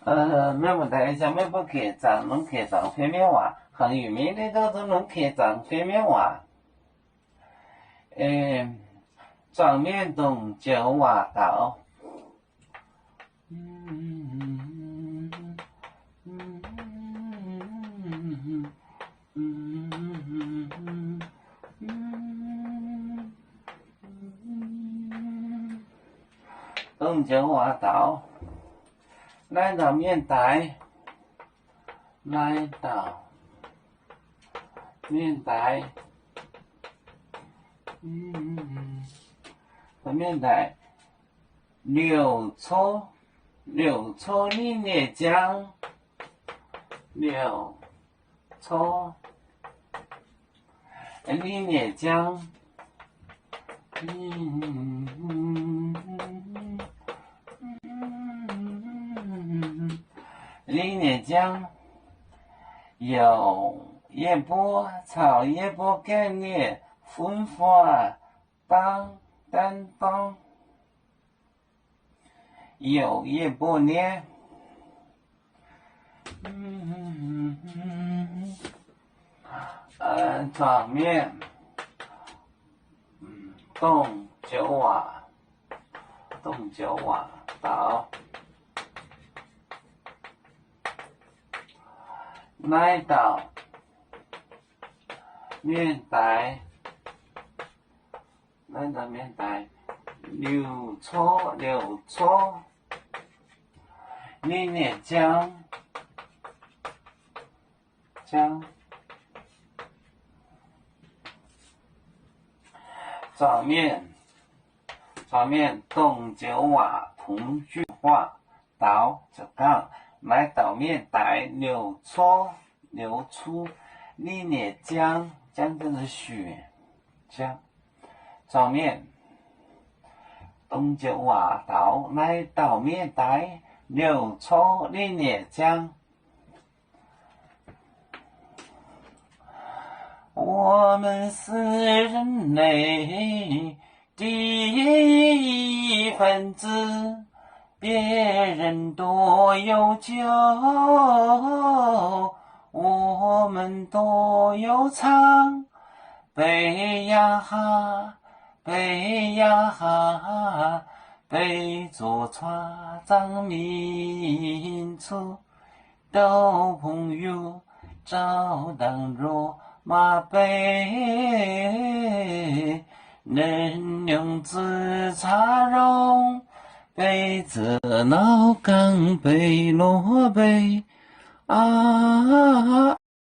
没问题，下面不客长，侬客长方面话，汉语名里头都侬客长方面话。正面东九瓦岛。东九瓦岛，来到面台，来到面台，面台，柳抽里面江，柳抽里面江，里面江有叶波草叶波概念分发当有叶波呢，场面东九瓦岛，来到面台，柳抽里面江场面东九瓦同句话岛就讲来到面台柳出里面江就是雪江，场面东九瓦岛来到面台柳出里面江。我们是人类第一分子，别人都有酒，我们都有唱。背呀哈，背着船长民族，斗朋友照当若马背，能用自茶容，背着老岗背落背啊。